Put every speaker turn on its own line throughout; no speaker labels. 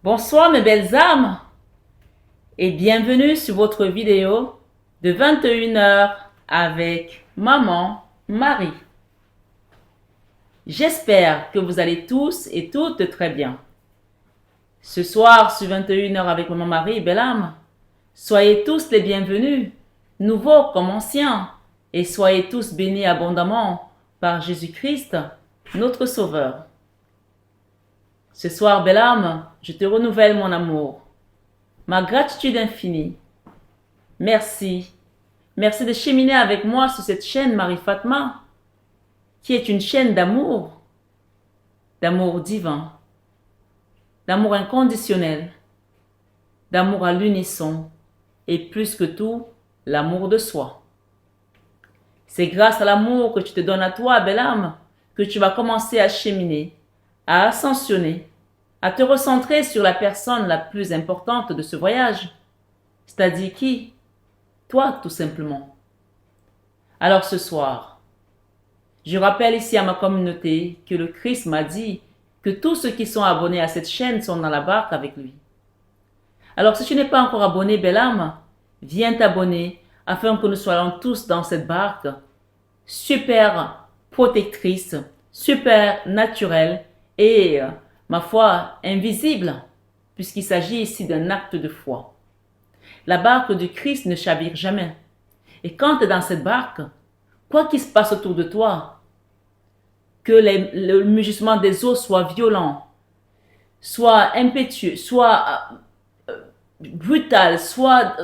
Bonsoir mes belles âmes et bienvenue sur votre vidéo de 21 heures avec Maman Marie. J'espère que vous allez tous et toutes très bien. Ce soir sur 21 heures avec Maman Marie, belle âme, soyez tous les bienvenus, nouveaux comme anciens, et soyez tous bénis abondamment par Jésus-Christ, notre Sauveur. Ce soir, belle âme, je te renouvelle mon amour, ma gratitude infinie. Merci. Merci de cheminer avec moi sur cette chaîne Marie Fatma, qui est une chaîne d'amour divin, d'amour inconditionnel, d'amour à l'unisson et plus que tout, l'amour de soi. C'est grâce à l'amour que tu te donnes à toi, belle âme, que tu vas commencer à cheminer, à ascensionner, à te recentrer sur la personne la plus importante de ce voyage. C'est-à-dire qui? Toi, tout simplement. Alors ce soir, je rappelle ici à ma communauté que le Christ m'a dit que tous ceux qui sont abonnés à cette chaîne sont dans la barque avec lui. Alors si tu n'es pas encore abonné, belle âme, viens t'abonner afin que nous soyons tous dans cette barque super protectrice, super naturelle et, ma foi, invisible, puisqu'il s'agit ici d'un acte de foi. La barque du Christ ne chavire jamais. Et quand tu es dans cette barque, quoi qu'il se passe autour de toi, que le mugissement des eaux soit violent, soit impétueux, soit brutal, soit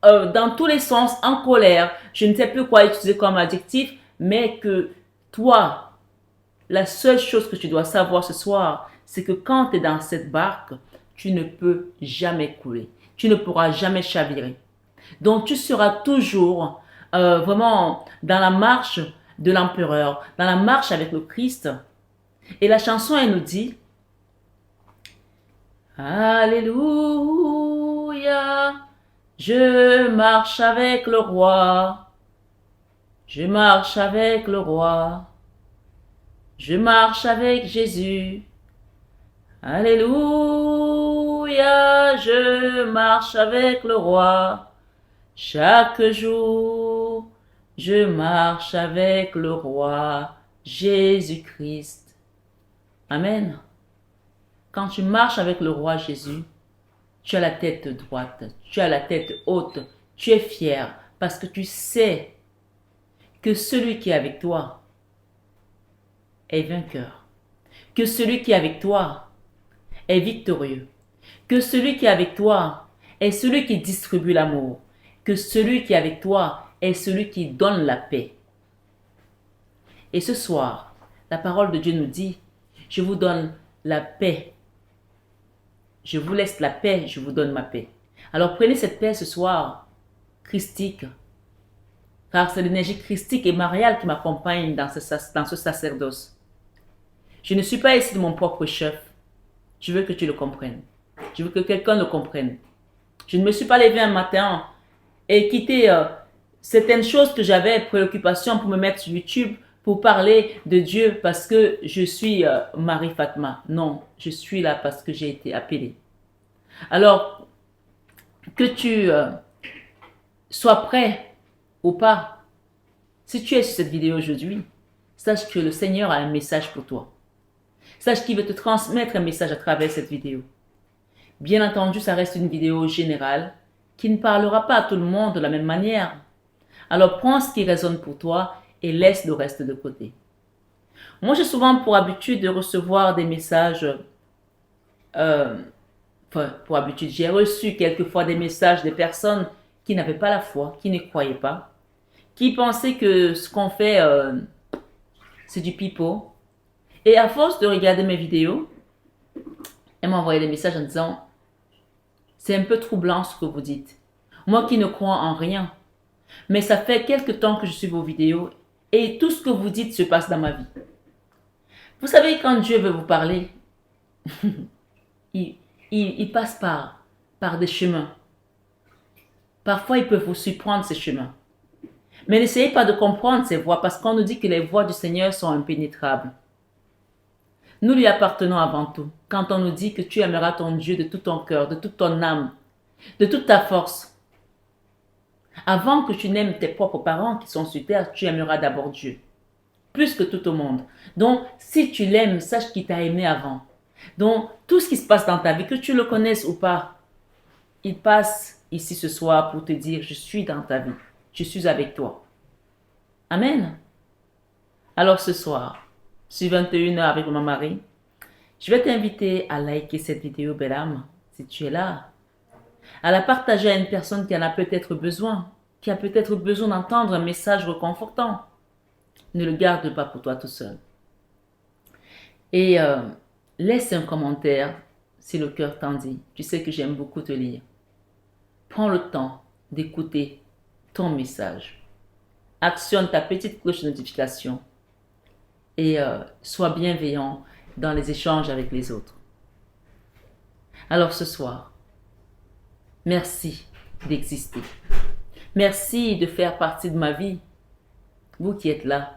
dans tous les sens en colère, je ne sais plus quoi utiliser comme adjectif, mais que toi, la seule chose que tu dois savoir ce soir, c'est que quand tu es dans cette barque, tu ne peux jamais couler. Tu ne pourras jamais chavirer. Donc tu seras toujours vraiment dans la marche de l'empereur, dans la marche avec le Christ. Et la chanson, elle nous dit Alléluia, je marche avec le roi, je marche avec le roi, je marche avec Jésus. Alléluia, je marche avec le roi. Chaque jour, je marche avec le roi Jésus-Christ. Amen. Quand tu marches avec le roi Jésus, tu as la tête droite, tu as la tête haute, tu es fier parce que tu sais que celui qui est avec toi est vainqueur, que celui qui est avec toi est victorieux, que celui qui est avec toi est celui qui distribue l'amour, que celui qui est avec toi est celui qui donne la paix. Et ce soir, la parole de Dieu nous dit, je vous donne la paix. Je vous laisse la paix, je vous donne ma paix. Alors prenez cette paix ce soir, christique, car c'est l'énergie christique et mariale qui m'accompagne dans ce sacerdoce. Je ne suis pas ici de mon propre chef. Je veux que tu le comprennes. Je veux que quelqu'un le comprenne. Je ne me suis pas levé un matin et quitté certaines choses que j'avais préoccupation pour me mettre sur YouTube pour parler de Dieu parce que je suis Marie Fatma. Non, je suis là parce que j'ai été appelée. Alors, que tu sois prêt ou pas, si tu es sur cette vidéo aujourd'hui, sache que le Seigneur a un message pour toi. Sache qu'il veut te transmettre un message à travers cette vidéo. Bien entendu, ça reste une vidéo générale qui ne parlera pas à tout le monde de la même manière. Alors prends ce qui résonne pour toi et laisse le reste de côté. Moi, j'ai souvent pour habitude de recevoir des messages, j'ai reçu quelquefois des messages des personnes qui n'avaient pas la foi, qui ne croyaient pas, qui pensaient que ce qu'on fait, c'est du pipeau. Et à force de regarder mes vidéos, elle m'a envoyé des messages en disant « C'est un peu troublant ce que vous dites. Moi qui ne crois en rien, mais ça fait quelque temps que je suis vos vidéos et tout ce que vous dites se passe dans ma vie. » Vous savez, quand Dieu veut vous parler, il passe par des chemins. Parfois, il peut vous surprendre ces chemins. Mais n'essayez pas de comprendre ces voies parce qu'on nous dit que les voies du Seigneur sont impénétrables. Nous lui appartenons avant tout. Quand on nous dit que tu aimeras ton Dieu de tout ton cœur, de toute ton âme, de toute ta force, avant que tu n'aimes tes propres parents qui sont sur terre, tu aimeras d'abord Dieu, plus que tout au monde. Donc, si tu l'aimes, sache qu'il t'a aimé avant. Donc, tout ce qui se passe dans ta vie, que tu le connaisses ou pas, il passe ici ce soir pour te dire, je suis dans ta vie, je suis avec toi. Amen. Alors ce soir, sur 21h avec mon mari, je vais t'inviter à liker cette vidéo, belle âme, si tu es là, à la partager à une personne qui en a peut-être besoin, qui a peut-être besoin d'entendre un message réconfortant. Ne le garde pas pour toi tout seul. Et laisse un commentaire si le cœur t'en dit. Tu sais que j'aime beaucoup te lire. Prends le temps d'écouter ton message. Actionne ta petite cloche de notification et sois bienveillant dans les échanges avec les autres. Alors ce soir, merci d'exister. Merci de faire partie de ma vie, vous qui êtes là.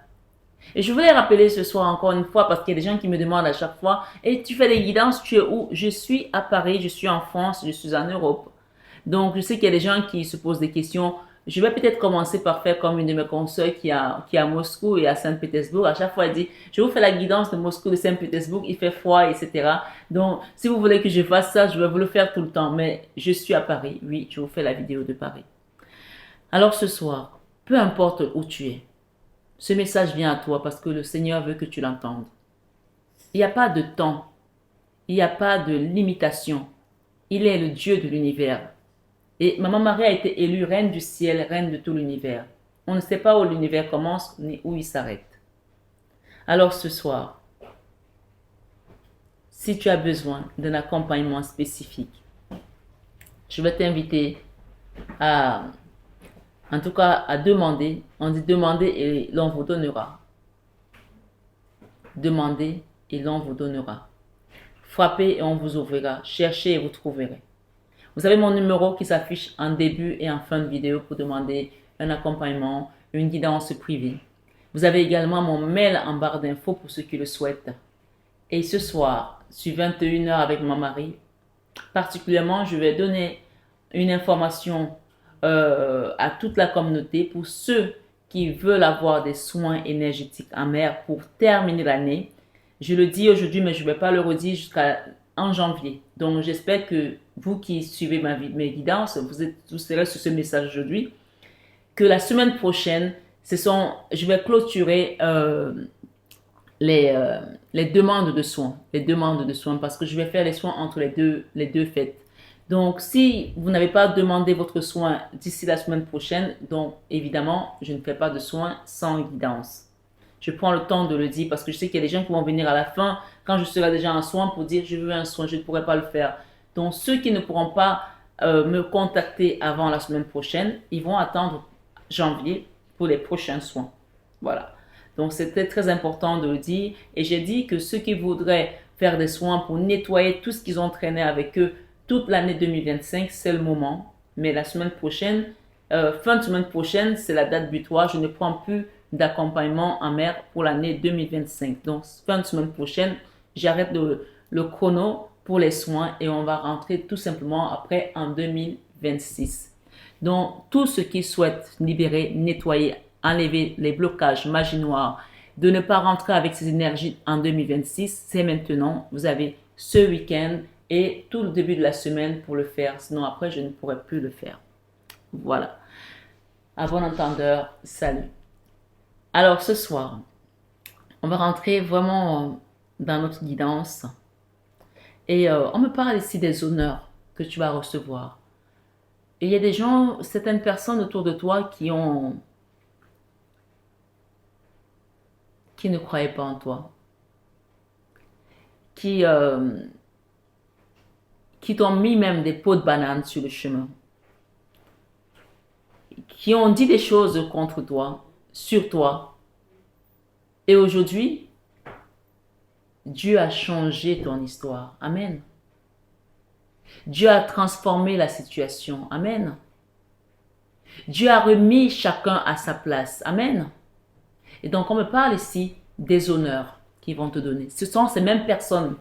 Et je voulais rappeler ce soir encore une fois, parce qu'il y a des gens qui me demandent à chaque fois, et tu fais des guidances, tu es où? Je suis à Paris, je suis en France, je suis en Europe. Donc je sais qu'il y a des gens qui se posent des questions. Je vais peut-être commencer par faire comme une de mes consoeurs qui est à Moscou et à Saint-Pétersbourg. À chaque fois, elle dit, je vous fais la guidance de Moscou, de Saint-Pétersbourg, il fait froid, etc. Donc, si vous voulez que je fasse ça, je vais vous le faire tout le temps. Mais je suis à Paris. Oui, je vous fais la vidéo de Paris. Alors ce soir, peu importe où tu es, ce message vient à toi parce que le Seigneur veut que tu l'entendes. Il n'y a pas de temps. Il n'y a pas de limitation. Il est le Dieu de l'univers. Et Maman Marie a été élue reine du ciel, reine de tout l'univers. On ne sait pas où l'univers commence ni où il s'arrête. Alors ce soir, si tu as besoin d'un accompagnement spécifique, je vais t'inviter à, en tout cas, à demander. On dit demander et l'on vous donnera. Demandez et l'on vous donnera. Frappez et on vous ouvrira. Cherchez et vous trouverez. Vous avez mon numéro qui s'affiche en début et en fin de vidéo pour demander un accompagnement, une guidance privée. Vous avez également mon mail en barre d'infos pour ceux qui le souhaitent. Et ce soir, sur 21h avec mon mari, particulièrement, je vais donner une information à toute la communauté pour ceux qui veulent avoir des soins énergétiques en mer pour terminer l'année. Je le dis aujourd'hui, mais je ne vais pas le redire jusqu'en janvier. Donc, j'espère que vous qui suivez mes guidances, vous serez sur ce message aujourd'hui. Que la semaine prochaine, je vais clôturer les demandes de soins. Les demandes de soins parce que je vais faire les soins entre les deux fêtes. Donc, si vous n'avez pas demandé votre soin d'ici la semaine prochaine, donc évidemment, je ne fais pas de soins sans guidance. Je prends le temps de le dire parce que je sais qu'il y a des gens qui vont venir à la fin quand je serai déjà en soin pour dire je veux un soin, je ne pourrai pas le faire. Donc, ceux qui ne pourront pas me contacter avant la semaine prochaine, ils vont attendre janvier pour les prochains soins. Voilà. Donc, c'était très important de le dire. Et j'ai dit que ceux qui voudraient faire des soins pour nettoyer tout ce qu'ils ont traîné avec eux toute l'année 2025, c'est le moment. Mais la semaine prochaine, fin de semaine prochaine, c'est la date butoir. Je ne prends plus d'accompagnement en mer pour l'année 2025. Donc, fin de semaine prochaine, j'arrête le chrono pour les soins et on va rentrer tout simplement après en 2026. Donc, tous ceux qui souhaitent libérer, nettoyer, enlever les blocages, magie noire, de ne pas rentrer avec ces énergies en 2026, c'est maintenant. Vous avez ce week-end et tout le début de la semaine pour le faire. Sinon, après, je ne pourrai plus le faire. Voilà. À bon entendeur, salut. Alors, ce soir, on va rentrer vraiment dans notre guidance. Et on me parle ici des honneurs que tu vas recevoir. Et il y a des gens, certaines personnes autour de toi qui ne croyaient pas en toi. Qui t'ont mis même des pots de banane sur le chemin. Qui ont dit des choses contre toi, sur toi. Et aujourd'hui, Dieu a changé ton histoire. Amen. Dieu a transformé la situation. Amen. Dieu a remis chacun à sa place. Amen. Et donc, on me parle ici des honneurs qui vont te donner. Ce sont ces mêmes personnes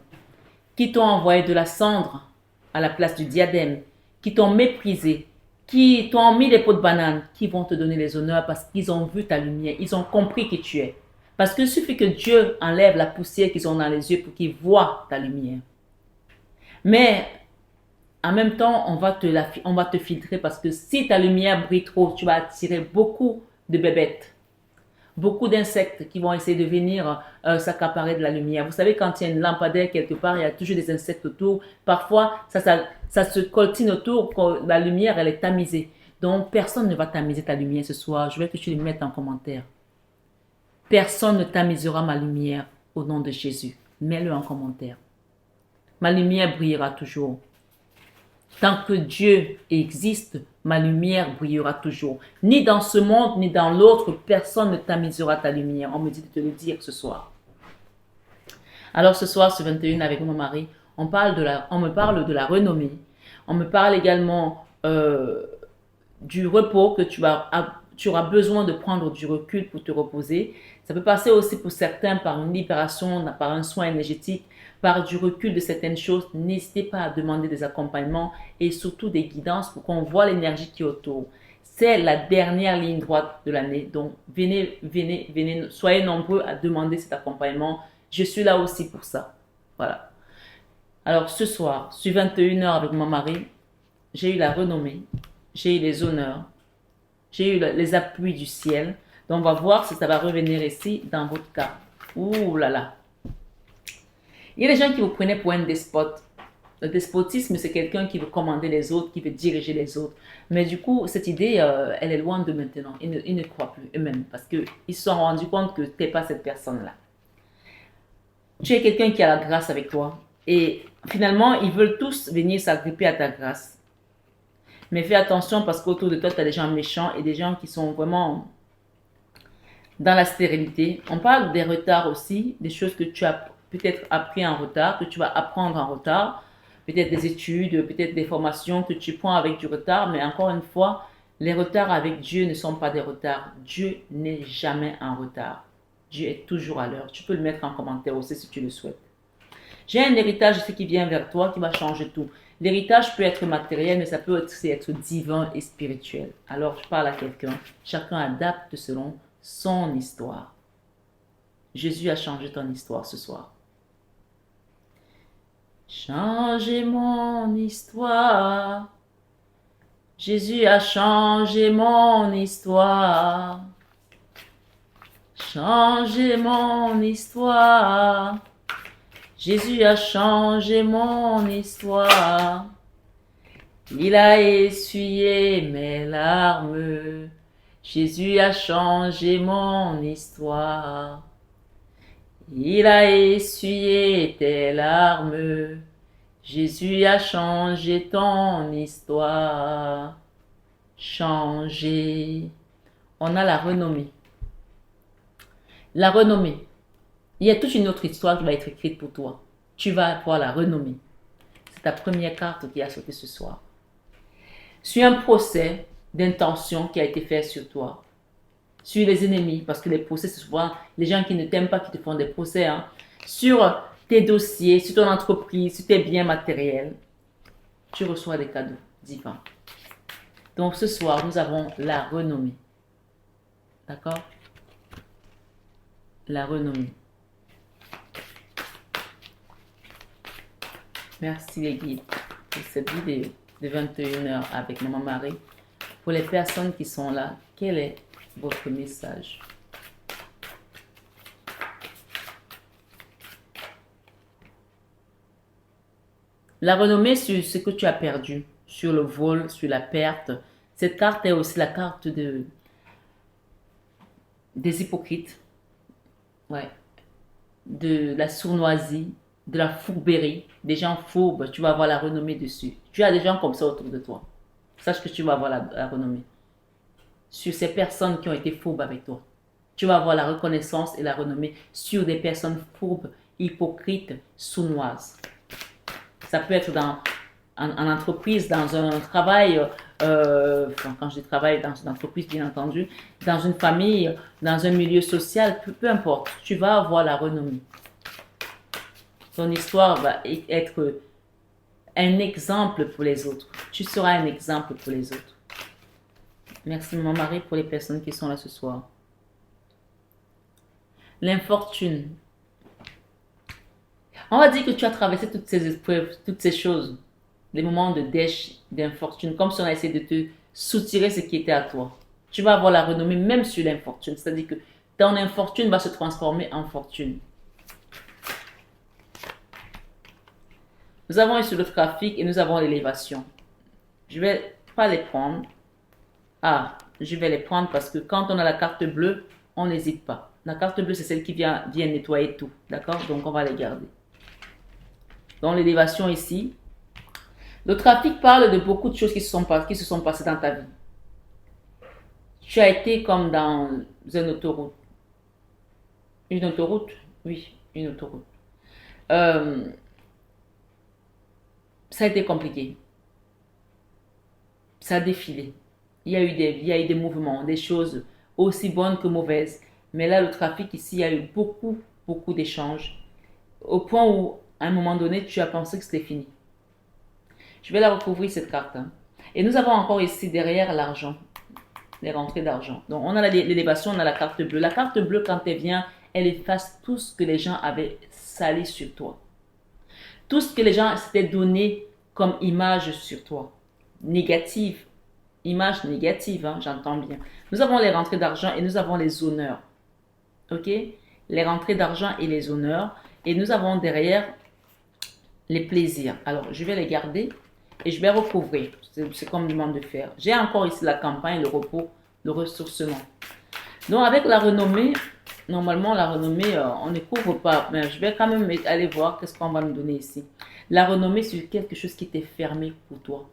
qui t'ont envoyé de la cendre à la place du diadème, qui t'ont méprisé, qui t'ont mis des pots de banane, qui vont te donner les honneurs parce qu'ils ont vu ta lumière, ils ont compris qui tu es. Parce qu'il suffit que Dieu enlève la poussière qu'ils ont dans les yeux pour qu'ils voient ta lumière. Mais en même temps, on va te filtrer parce que si ta lumière brille trop, tu vas attirer beaucoup de bébêtes, beaucoup d'insectes qui vont essayer de venir s'accaparer de la lumière. Vous savez, quand il y a une lampadaire quelque part, il y a toujours des insectes autour. Parfois, ça se coltine autour quand la lumière, elle est tamisée. Donc, personne ne va tamiser ta lumière ce soir. Je veux que tu le mettes en commentaire. Personne ne tamisera ma lumière au nom de Jésus. Mets-le en commentaire. Ma lumière brillera toujours. Tant que Dieu existe, ma lumière brillera toujours. Ni dans ce monde, ni dans l'autre, personne ne tamisera ta lumière. On me dit de te le dire ce soir. Alors ce soir, ce 21 avec mon mari, on me parle de la renommée. On me parle également du repos que tu auras besoin de prendre du recul pour te reposer. Ça peut passer aussi pour certains par une libération, par un soin énergétique, par du recul de certaines choses. N'hésitez pas à demander des accompagnements et surtout des guidances pour qu'on voit l'énergie qui est autour. C'est la dernière ligne droite de l'année. Donc, venez, soyez nombreux à demander cet accompagnement. Je suis là aussi pour ça. Voilà. Alors, ce soir, sur 21h avec mon mari, j'ai eu la renommée, j'ai eu les honneurs, j'ai eu les appuis du ciel. Donc, on va voir si ça va revenir ici dans votre cas. Ouh là là. Il y a des gens qui vous prenaient pour un despote. Le despotisme, c'est quelqu'un qui veut commander les autres, qui veut diriger les autres. Mais du coup, cette idée, elle est loin de maintenant. Ils ne croient plus eux-mêmes parce qu'ils se sont rendus compte que tu n'es pas cette personne-là. Tu es quelqu'un qui a la grâce avec toi. Et finalement, ils veulent tous venir s'agripper à ta grâce. Mais fais attention parce qu'autour de toi, tu as des gens méchants et des gens qui sont vraiment dans la stérilité. On parle des retards aussi, des choses que tu as peut-être appris en retard, que tu vas apprendre en retard, peut-être des études, peut-être des formations que tu prends avec du retard, mais encore une fois, les retards avec Dieu ne sont pas des retards. Dieu n'est jamais en retard. Dieu est toujours à l'heure. Tu peux le mettre en commentaire aussi si tu le souhaites. J'ai un héritage ici qui vient vers toi, qui va changer tout. L'héritage peut être matériel, mais ça peut aussi être divin et spirituel. Alors, je parle à quelqu'un. Chacun adapte selon son histoire. Jésus a changé ton histoire ce soir. Changez mon histoire. Jésus a changé mon histoire. Changez mon histoire. Jésus a changé mon histoire. Il a essuyé mes larmes. Jésus a changé mon histoire. Il a essuyé tes larmes. Jésus a changé ton histoire. Changé. On a la renommée. La renommée. Il y a toute une autre histoire qui va être écrite pour toi. Tu vas avoir la renommée. C'est ta première carte qui a sauté ce soir. Sur un procès d'intention qui a été fait sur toi. Sur les ennemis, parce que les procès, c'est souvent les gens qui ne t'aiment pas qui te font des procès. Hein. Sur tes dossiers, sur ton entreprise, sur tes biens matériels. Tu reçois des cadeaux divins. Donc ce soir, nous avons la renommée. D'accord? La renommée. Merci les guides pour cette vidéo de 21h avec Maman Marie. Pour les personnes qui sont là, quel est votre message? La renommée sur ce que tu as perdu, sur le vol, sur la perte. Cette carte est aussi la carte des hypocrites. Ouais. De la sournoisie, de la fourberie, des gens fourbes, tu vas avoir la renommée dessus. Tu as des gens comme ça autour de toi. Sache que tu vas avoir la renommée. Sur ces personnes qui ont été fourbes avec toi. Tu vas avoir la reconnaissance et la renommée sur des personnes fourbes, hypocrites, sournoises. Ça peut être en entreprise, dans un travail, quand je dis travail, dans une entreprise bien entendu, dans une famille, dans un milieu social, peu importe, tu vas avoir la renommée. Ton histoire va être un exemple pour les autres. Tu seras un exemple pour les autres. Merci mon mari pour les personnes qui sont là ce soir. L'infortune. On va dire que tu as traversé toutes ces épreuves, toutes ces choses, des moments de dèche, d'infortune, comme si on a essayé de te soutirer ce qui était à toi. Tu vas avoir la renommée même sur l'infortune, c'est-à-dire que ton infortune va se transformer en fortune. Nous avons ici le trafic et nous avons l'élévation. Je vais pas les prendre. Ah, je vais les prendre parce que quand on a la carte bleue, on n'hésite pas. La carte bleue, c'est celle qui vient nettoyer tout. D'accord? Donc, on va les garder. Donc, l'élévation ici. Le trafic parle de beaucoup de choses qui se sont passées dans ta vie. Tu as été comme dans une autoroute. Une autoroute? Oui, une autoroute. Ça a été compliqué. Ça a défilé. Il y a eu des mouvements, des choses aussi bonnes que mauvaises. Mais là, le trafic ici, il y a eu beaucoup, beaucoup d'échanges. Au point où, à un moment donné, tu as pensé que c'était fini. Je vais la recouvrir, cette carte. Hein. Et nous avons encore ici, derrière, l'argent. Les rentrées d'argent. Donc, on a l'élévation, on a la carte bleue. La carte bleue, quand elle vient, elle efface tout ce que les gens avaient sali sur toi. Tout ce que les gens s'étaient donné comme image sur toi. Négative. Image négative, hein, j'entends bien. Nous avons les rentrées d'argent et nous avons les honneurs. Ok? Les rentrées d'argent et les honneurs. Et nous avons derrière les plaisirs. Alors, je vais les garder et je vais recouvrir. C'est comme demande de faire. J'ai encore ici la campagne, le repos, le ressourcement. Donc, avec la renommée, normalement, la renommée, on ne couvre pas. Mais je vais quand même aller voir qu'est-ce qu'on va nous donner ici. La renommée sur quelque chose qui était fermé pour toi.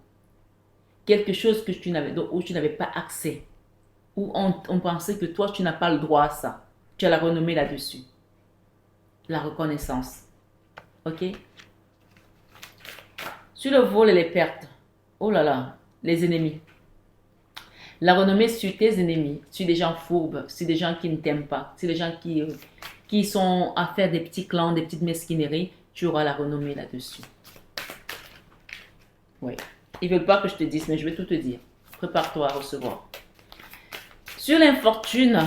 Quelque chose où tu n'avais pas accès. Où on pensait que toi, tu n'as pas le droit à ça. Tu as la renommée là-dessus. La reconnaissance. Ok? Sur le vol et les pertes. Oh là là, les ennemis. La renommée sur tes ennemis, sur des gens fourbes, sur des gens qui ne t'aiment pas, sur des gens qui sont à faire des petits clans, des petites mesquineries, tu auras la renommée là-dessus. Oui. Ils ne veulent pas que je te dise, mais je vais tout te dire. Prépare-toi à recevoir. Sur l'infortune,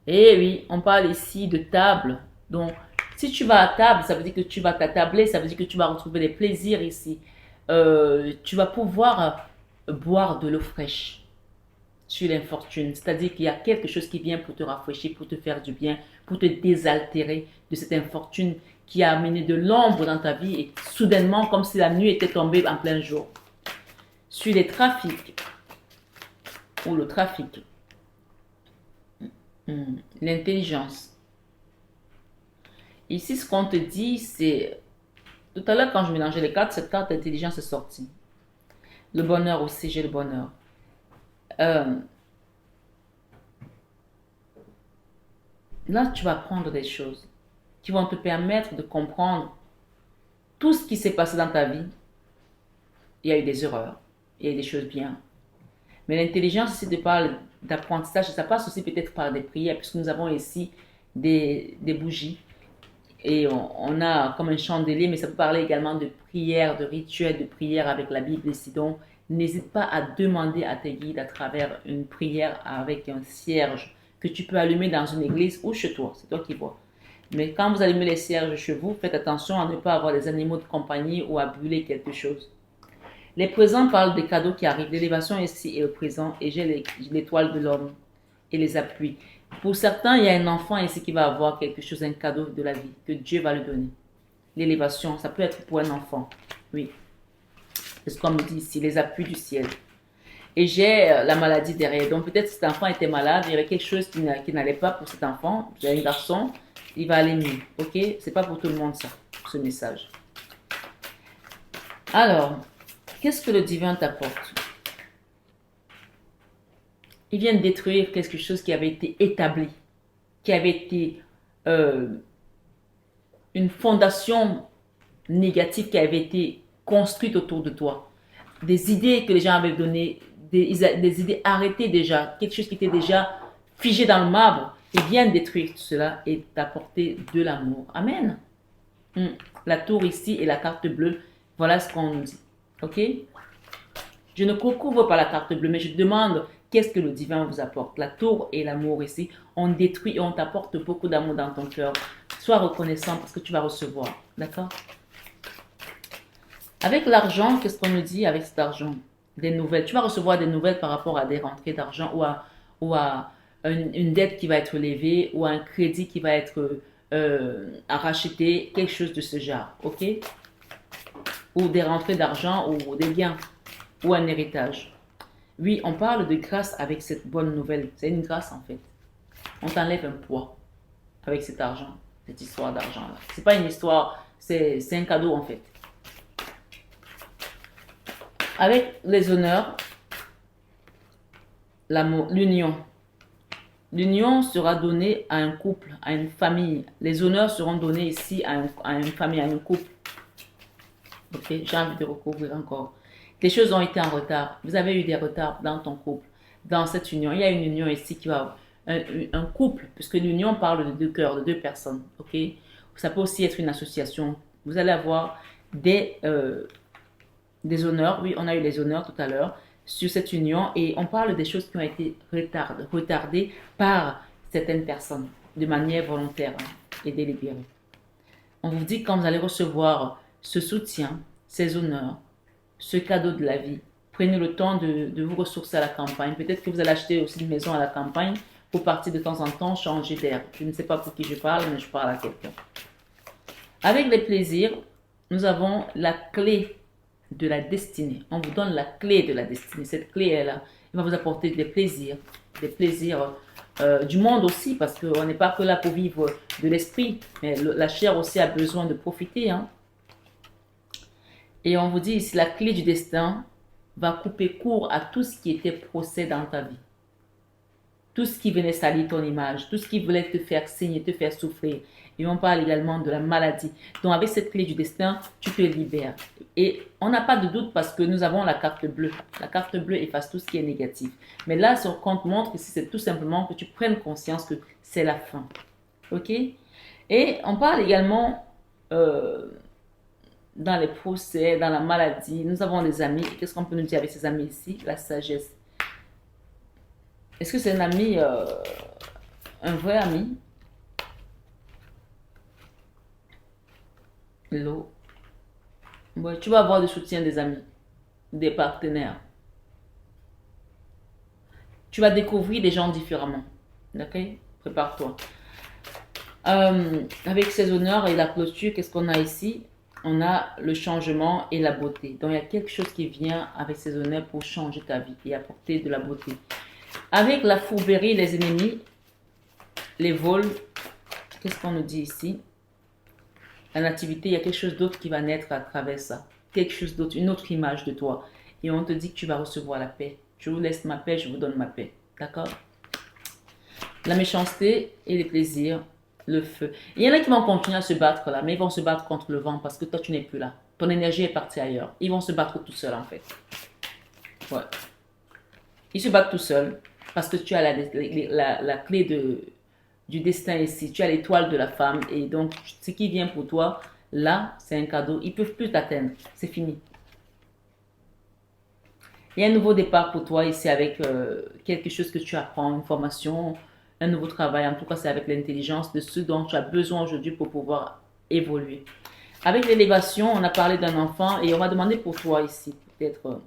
eh oui, on parle ici de table. Donc, si tu vas à table, ça veut dire que tu vas t'attabler, ça veut dire que tu vas retrouver des plaisirs ici. Tu vas pouvoir boire de l'eau fraîche sur l'infortune. C'est-à-dire qu'il y a quelque chose qui vient pour te rafraîchir, pour te faire du bien, pour te désaltérer de cette infortune qui a amené de l'ombre dans ta vie et soudainement, comme si la nuit était tombée en plein jour. Sur les trafics, ou le trafic, l'intelligence. Ici, ce qu'on te dit, c'est... Tout à l'heure, quand je mélangeais les cartes, cette carte d'intelligence est sortie. Le bonheur aussi, j'ai le bonheur. Là, tu vas apprendre des choses qui vont te permettre de comprendre tout ce qui s'est passé dans ta vie. Il y a eu des erreurs, il y a eu des choses bien. Mais l'intelligence, c'est de parler d'apprentissage, ça passe aussi peut-être par des prières, puisque nous avons ici des bougies. Et on a comme un chandelier, mais ça peut parler également de prières, de rituels de prière avec la Bible ici. Donc, n'hésite pas à demander à tes guides à travers une prière avec un cierge que tu peux allumer dans une église ou chez toi. C'est toi qui vois. Mais quand vous allumez les cierges chez vous, faites attention à ne pas avoir des animaux de compagnie ou à brûler quelque chose. Les présents parlent des cadeaux qui arrivent. L'élévation ici est le présent et j'ai l'étoile de l'homme et les appuis. Pour certains, il y a un enfant ici qui va avoir quelque chose, un cadeau de la vie, que Dieu va lui donner. L'élévation, ça peut être pour un enfant. Oui. C'est ce qu'on me dit ici, les appuis du ciel. Et j'ai la maladie derrière. Donc peut-être cet enfant était malade, il y avait quelque chose qui n'allait pas pour cet enfant. J'ai un garçon, il va aller mieux. Ok? C'est pas pour tout le monde ça, ce message. Alors, qu'est-ce que le divin t'apporte? Il vient détruire quelque chose qui avait été établi, qui avait été une fondation négative qui avait été construite autour de toi. Des idées que les gens avaient données, des idées arrêtées déjà, quelque chose qui était déjà figé dans le marbre. Il vient détruire tout cela et t'apporter de l'amour. Amen. La tour ici et la carte bleue, voilà ce qu'on nous dit. Ok? Je ne recouvre pas la carte bleue, mais je demande qu'est-ce que le divin vous apporte. La tour et l'amour ici, on détruit et on t'apporte beaucoup d'amour dans ton cœur. Sois reconnaissant parce que tu vas recevoir. D'accord? Avec l'argent, qu'est-ce qu'on nous dit avec cet argent? Des nouvelles. Tu vas recevoir des nouvelles par rapport à des rentrées d'argent ou à une dette qui va être levée ou à un crédit qui va être à racheter, quelque chose de ce genre. Ok? Ou des rentrées d'argent ou des biens ou un héritage. Oui, on parle de grâce avec cette bonne nouvelle. C'est une grâce en fait. On t'enlève un poids avec cet argent, cette histoire d'argent là. C'est pas une histoire, c'est un cadeau en fait. Avec les honneurs, l'amour, l'union. L'union sera donnée à un couple, à une famille. Les honneurs seront donnés ici à une famille, à un couple. Ok, j'ai envie de recouvrir encore. Les choses ont été en retard. Vous avez eu des retards dans ton couple, dans cette union. Il y a une union ici qui va... Un couple, puisque l'union parle de deux cœurs, de deux personnes. Ok, ça peut aussi être une association. Vous allez avoir des honneurs. Oui, on a eu les honneurs tout à l'heure sur cette union et on parle des choses qui ont été retardées par certaines personnes de manière volontaire et délibérée. On vous dit quand vous allez recevoir ce soutien, ces honneurs, ce cadeau de la vie, prenez le temps de vous ressourcer à la campagne. Peut-être que vous allez acheter aussi une maison à la campagne pour partir de temps en temps, changer d'air. Je ne sais pas pour qui je parle, mais je parle à quelqu'un. Avec les plaisirs, nous avons la clé de la destinée. On vous donne la clé de la destinée. Cette clé est là. Elle va vous apporter des plaisirs du monde aussi, parce qu'on n'est pas que là pour vivre de l'esprit, mais la chair aussi a besoin de profiter. Hein. Et on vous dit ici, la clé du destin va couper court à tout ce qui était procès dans ta vie. Tout ce qui venait salir ton image, tout ce qui voulait te faire saigner, te faire souffrir. Et on parle également de la maladie. Donc avec cette clé du destin, tu te libères. Et on n'a pas de doute parce que nous avons la carte bleue. La carte bleue efface tout ce qui est négatif. Mais là, ce qu'on te montre ici, c'est tout simplement que tu prennes conscience que c'est la fin. Ok? Et on parle également dans les procès, dans la maladie. Nous avons des amis. Qu'est-ce qu'on peut nous dire avec ces amis ici? La sagesse. Est-ce que c'est un ami, un vrai ami? L'eau. Ouais, tu vas avoir du soutien des amis, des partenaires. Tu vas découvrir des gens différemment. D'accord? Prépare-toi. Avec ces honneurs et la clôture, qu'est-ce qu'on a ici? On a le changement et la beauté. Donc, il y a quelque chose qui vient avec ces honneurs pour changer ta vie et apporter de la beauté. Avec la fourberie, les ennemis, les vols, qu'est-ce qu'on nous dit ici? La nativité, il y a quelque chose d'autre qui va naître à travers ça. Quelque chose d'autre, une autre image de toi. Et on te dit que tu vas recevoir la paix. Je vous laisse ma paix, je vous donne ma paix. D'accord? La méchanceté et les plaisirs, le feu. Il y en a qui vont continuer à se battre là, mais ils vont se battre contre le vent parce que toi, tu n'es plus là. Ton énergie est partie ailleurs. Ils vont se battre tout seuls en fait. Ouais. Ils se battent tout seuls parce que tu as la clé du destin ici. Tu as l'étoile de la femme et donc ce qui vient pour toi, là, c'est un cadeau. Ils ne peuvent plus t'atteindre. C'est fini. Il y a un nouveau départ pour toi ici avec quelque chose que tu apprends, une formation, un nouveau travail. En tout cas, c'est avec l'intelligence de ce dont tu as besoin aujourd'hui pour pouvoir évoluer. Avec l'élévation, on a parlé d'un enfant et on va demander pour toi ici, peut-être,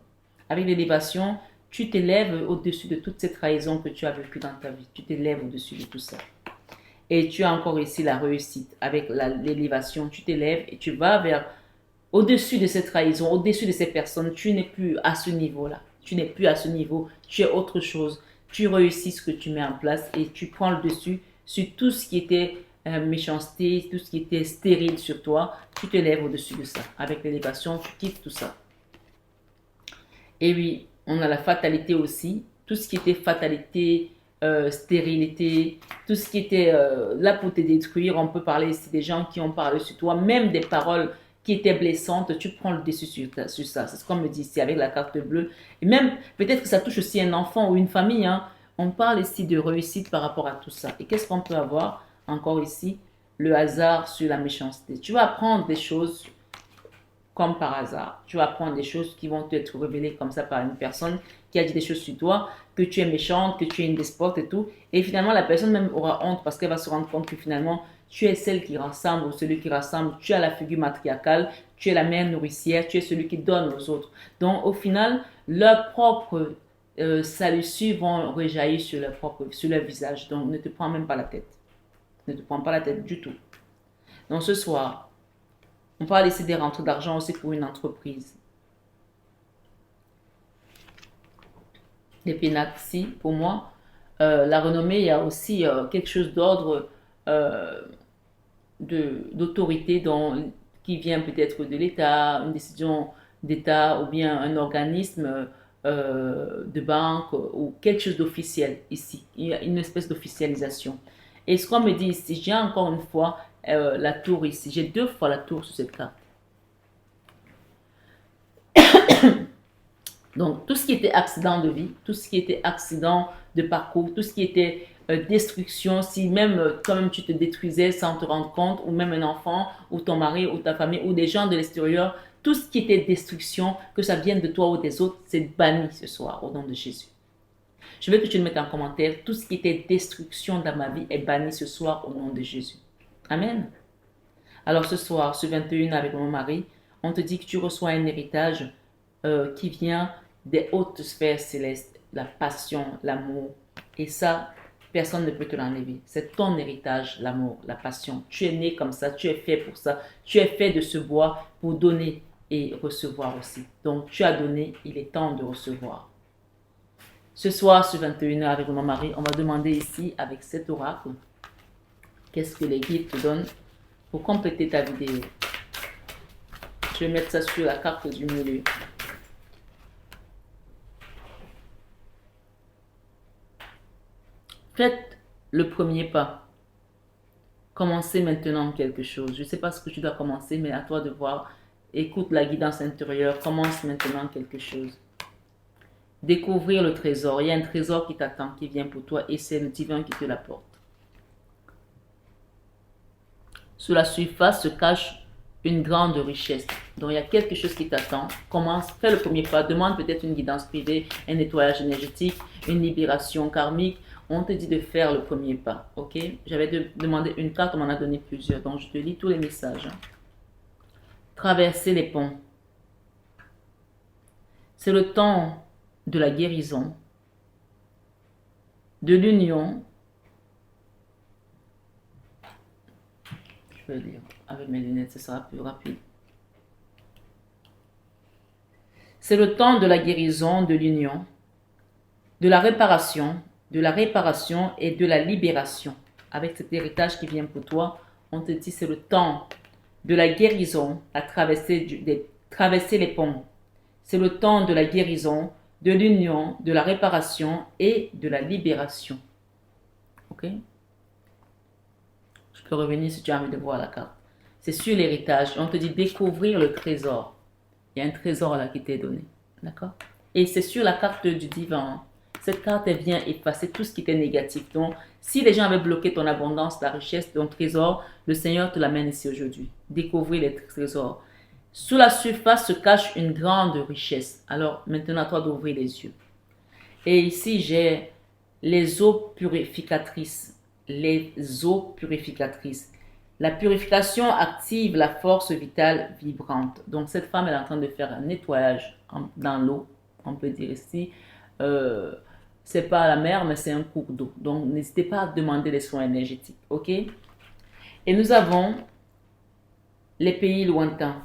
avec l'élévation, tu t'élèves au-dessus de toutes ces trahisons que tu as vécues dans ta vie. Tu t'élèves au-dessus de tout ça. Et tu as encore ici la réussite avec l'élévation. Tu t'élèves et tu vas vers au-dessus de ces trahisons, au-dessus de ces personnes. Tu n'es plus à ce niveau-là. Tu n'es plus à ce niveau. Tu es autre chose. Tu réussis ce que tu mets en place et tu prends le dessus sur tout ce qui était méchanceté, tout ce qui était stérile sur toi. Tu te lèves au-dessus de ça. Avec l'élévation, tu quittes tout ça. Et oui, on a la fatalité aussi. Tout ce qui était fatalité, stérilité, tout ce qui était là pour te détruire. On peut parler ici des gens qui ont parlé sur toi, même des paroles qui étaient blessantes, tu prends le dessus sur ça. C'est ce qu'on me dit ici avec la carte bleue. Et même, peut-être que ça touche aussi un enfant ou une famille. Hein. On parle ici de réussite par rapport à tout ça. Et qu'est-ce qu'on peut avoir encore ici? Le hasard sur la méchanceté. Tu vas apprendre des choses comme par hasard. Tu vas apprendre des choses qui vont être révélées comme ça par une personne qui a dit des choses sur toi, que tu es méchante, que tu es une despote et tout. Et finalement, la personne même aura honte parce qu'elle va se rendre compte que finalement, tu es celle qui rassemble ou celui qui rassemble. Tu as la figure matriarcale, tu es la mère nourricière, tu es celui qui donne aux autres. Donc, au final, leur propre salissures vont rejaillir sur leur visage. Donc, ne te prends même pas la tête. Ne te prends pas la tête du tout. Donc, ce soir, on parle ici des rentrées d'argent aussi pour une entreprise. Les pénaxis, pour moi, la renommée, il y a aussi quelque chose d'ordre d'autorité qui vient peut-être de l'État, une décision d'État ou bien un organisme de banque ou quelque chose d'officiel ici. Il y a une espèce d'officialisation. Et ce qu'on me dit ici, j'ai encore une fois la tour ici. J'ai 2 fois la tour sur cette carte. Donc, tout ce qui était accident de vie, tout ce qui était accident de parcours, tout ce qui était destruction, si même toi-même tu te détruisais sans te rendre compte, ou même un enfant, ou ton mari, ou ta famille, ou des gens de l'extérieur, tout ce qui était destruction, que ça vienne de toi ou des autres, c'est banni ce soir au nom de Jésus. Je veux que tu le mettes en commentaire. Tout ce qui était destruction dans ma vie est banni ce soir au nom de Jésus. Amen. Alors ce soir, ce 21 avec mon mari, on te dit que tu reçois un héritage qui vient des hautes sphères célestes, la passion, l'amour. Et ça, personne ne peut te l'enlever. C'est ton héritage, l'amour, la passion. Tu es né comme ça, tu es fait pour ça. Tu es fait de ce bois pour donner et recevoir aussi. Donc tu as donné, il est temps de recevoir. Ce soir, ce 21h avec mon mari, on va demander ici, avec cet oracle, qu'est-ce que les guides te donnent pour compléter ta vidéo. Je vais mettre ça sur la carte du milieu. Faites le premier pas. Commencez maintenant quelque chose. Je ne sais pas ce que tu dois commencer, mais à toi de voir. Écoute la guidance intérieure. Commence maintenant quelque chose. Découvrir le trésor. Il y a un trésor qui t'attend, qui vient pour toi, et c'est le divin qui te l'apporte. Sous la surface se cache une grande richesse. Donc il y a quelque chose qui t'attend. Commence, fais le premier pas. Demande peut-être une guidance privée, un nettoyage énergétique, une libération karmique. On te dit de faire le premier pas. Ok? J'avais demandé une carte, on m'en a donné plusieurs. Donc je te lis tous les messages. Traverser les ponts. C'est le temps de la guérison, de l'union. Je vais lire avec mes lunettes, ce sera plus rapide. C'est le temps de la guérison, de l'union, de la réparation et de la libération. Avec cet héritage qui vient pour toi, on te dit c'est le temps de la guérison, à traverser les ponts. C'est le temps de la guérison, de l'union, de la réparation et de la libération. Ok? Je peux revenir si tu as envie de voir la carte. C'est sur l'héritage. On te dit découvrir le trésor. Il y a un trésor là qui t'est donné. D'accord? Et c'est sur la carte du divin. Cette carte, elle vient effacer tout ce qui était négatif. Donc, si les gens avaient bloqué ton abondance, ta richesse, ton trésor, le Seigneur te l'amène ici aujourd'hui. Découvrir les trésors. Sous la surface se cache une grande richesse. Alors, maintenant, à toi d'ouvrir les yeux. Et ici, j'ai les eaux purificatrices. Les eaux purificatrices. La purification active la force vitale vibrante. Donc, cette femme, elle est en train de faire un nettoyage dans l'eau. On peut dire ici, c'est pas la mer, mais c'est un cours d'eau. Donc, n'hésitez pas à demander les soins énergétiques. OK? Et nous avons les pays lointains.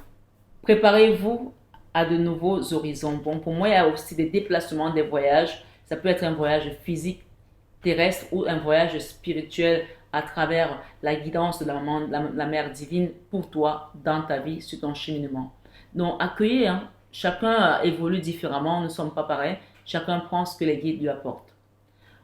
Préparez-vous à de nouveaux horizons. Bon, pour moi, il y a aussi des déplacements, des voyages. Ça peut être un voyage physique, terrestre ou un voyage spirituel à travers la guidance de la mère divine pour toi dans ta vie, sur ton cheminement. Donc, accueillez, hein. Chacun évolue différemment, nous ne sommes pas pareils. Chacun prend ce que les guides lui apportent.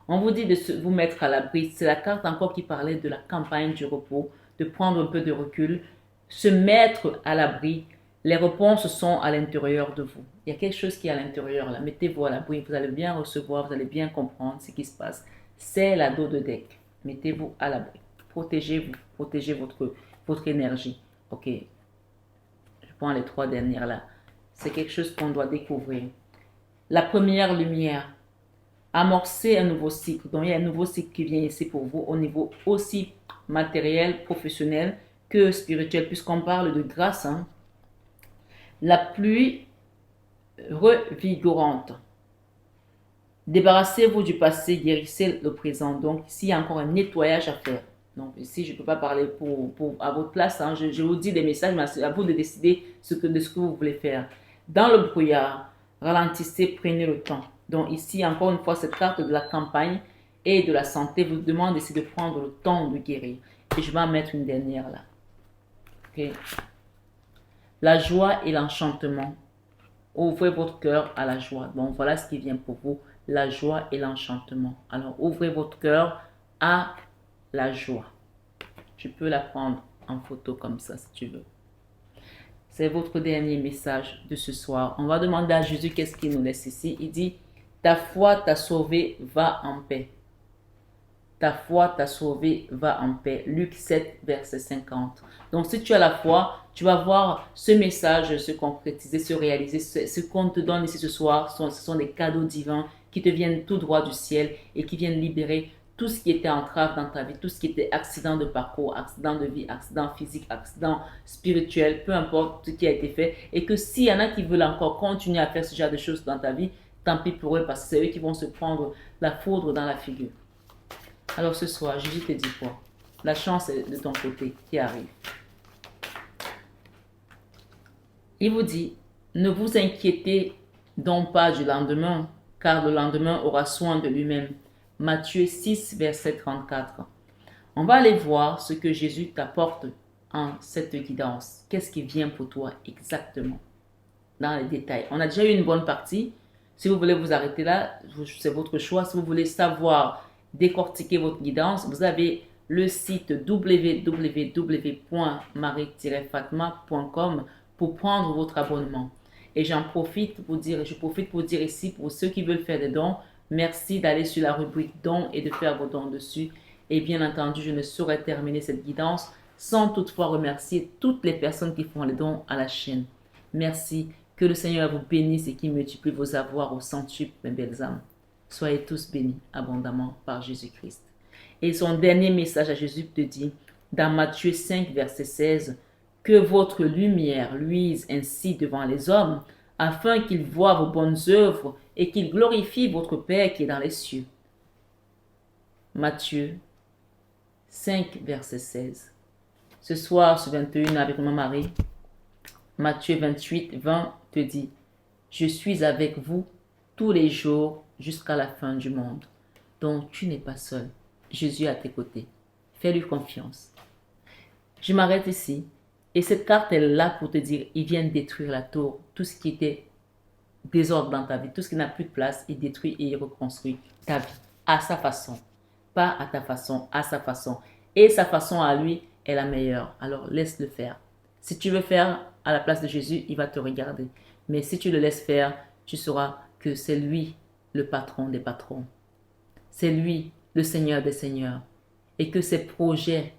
On vous dit de vous mettre à l'abri. C'est la carte encore qui parlait de la campagne du repos, de prendre un peu de recul, se mettre à l'abri Les réponses sont à l'intérieur de vous. Il y a quelque chose qui est à l'intérieur là. Mettez-vous à l'abri, vous allez bien recevoir, vous allez bien comprendre ce qui se passe. C'est la dos de deck. Mettez-vous à l'abri. Protégez-vous, protégez votre énergie. Ok, je prends les 3 dernières là. C'est quelque chose qu'on doit découvrir. La première lumière. Amorcer un nouveau cycle. Donc, il y a un nouveau cycle qui vient ici pour vous au niveau aussi matériel, professionnel que spirituel, puisqu'on parle de grâce. Hein. La pluie revigorante. Débarrassez-vous du passé, guérissez le présent. Donc, ici, il y a encore un nettoyage à faire. Donc, ici, je ne peux pas parler à votre place. Hein. Je vous dis des messages, mais c'est à vous de décider de ce que vous voulez faire. Dans le brouillard, ralentissez, prenez le temps. Donc, ici, encore une fois, cette carte de la campagne et de la santé vous demande ici de prendre le temps de guérir. Et je vais en mettre une dernière là. Ok. La joie et l'enchantement. Ouvrez votre cœur à la joie. Donc, voilà ce qui vient pour vous. La joie et l'enchantement. Alors, ouvrez votre cœur à la joie. Tu peux la prendre en photo comme ça si tu veux. C'est votre dernier message de ce soir. On va demander à Jésus qu'est-ce qu'il nous laisse ici. Il dit, ta foi t'a sauvé, va en paix. Ta foi t'a sauvé, va en paix. Luc 7, verset 50. Donc, si tu as la foi, tu vas voir ce message se concrétiser, se réaliser. Ce qu'on te donne ici ce soir, ce sont des cadeaux divins qui te viennent tout droit du ciel et qui viennent libérer tout ce qui était entrave dans ta vie, tout ce qui était accident de parcours, accident de vie, accident physique, accident spirituel, peu importe ce qui a été fait. Et que s'il y en a qui veulent encore continuer à faire ce genre de choses dans ta vie, tant pis pour eux parce que c'est eux qui vont se prendre la foudre dans la figure. Alors ce soir, Jésus te dit quoi? La chance est de ton côté qui arrive. Il vous dit, ne vous inquiétez donc pas du lendemain, car le lendemain aura soin de lui-même. Matthieu 6, verset 34. On va aller voir ce que Jésus t'apporte en cette guidance. Qu'est-ce qui vient pour toi exactement? Dans les détails. On a déjà eu une bonne partie. Si vous voulez vous arrêter là, c'est votre choix. Si vous voulez savoir décortiquer votre guidance, vous avez le site www.marie-fatma.com pour prendre votre abonnement. Et je profite pour dire ici, pour ceux qui veulent faire des dons, merci d'aller sur la rubrique dons et de faire vos dons dessus. Et bien entendu, je ne saurais terminer cette guidance sans toutefois remercier toutes les personnes qui font les dons à la chaîne. Merci. Que le Seigneur vous bénisse et qu'il multiplie vos avoirs au centuple, mes belles âmes. Soyez tous bénis abondamment par Jésus-Christ. Et son dernier message à Jésus te dit, dans Matthieu 5, verset 16, « Que votre lumière luise ainsi devant les hommes, afin qu'ils voient vos bonnes œuvres et qu'ils glorifient votre Père qui est dans les cieux. » Matthieu 5, verset 16. Ce soir, ce 21, avec Maman Marie, Matthieu 28, 20 te dit, « Je suis avec vous tous les jours jusqu'à la fin du monde. » Donc, tu n'es pas seul. Jésus est à tes côtés. Fais-lui confiance. Je m'arrête ici. Et cette carte est là pour te dire, il vient détruire la tour. Tout ce qui était désordre dans ta vie, tout ce qui n'a plus de place, il détruit et il reconstruit ta vie à sa façon. Pas à ta façon, à sa façon. Et sa façon à lui est la meilleure. Alors, laisse-le faire. Si tu veux faire à la place de Jésus, il va te regarder. Mais si tu le laisses faire, tu sauras que c'est lui le patron des patrons. C'est lui le Seigneur des seigneurs. Et que ses projets,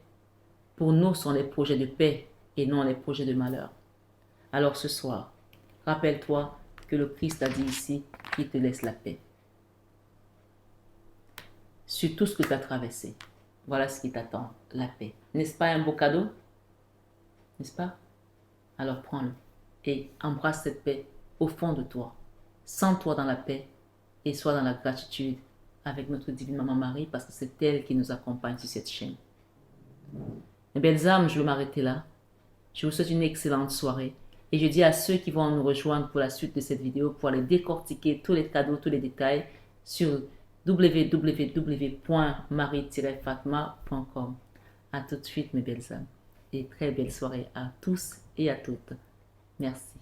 pour nous, sont les projets de paix et non les projets de malheur. Alors ce soir, rappelle-toi que le Christ a dit ici qu'il te laisse la paix. Sur tout ce que tu as traversé, voilà ce qui t'attend, la paix. N'est-ce pas un beau cadeau? N'est-ce pas? Alors prends-le et embrasse cette paix au fond de toi. Sens-toi dans la paix et sois dans la gratitude avec notre divine Maman Marie parce que c'est elle qui nous accompagne sur cette chaîne. Mes belles âmes, je vais m'arrêter là. Je vous souhaite une excellente soirée et je dis à ceux qui vont nous rejoindre pour la suite de cette vidéo pour aller décortiquer tous les cadeaux, tous les détails sur www.marie-fatma.com. À tout de suite mes belles âmes et très belle soirée à tous et à toutes. Merci.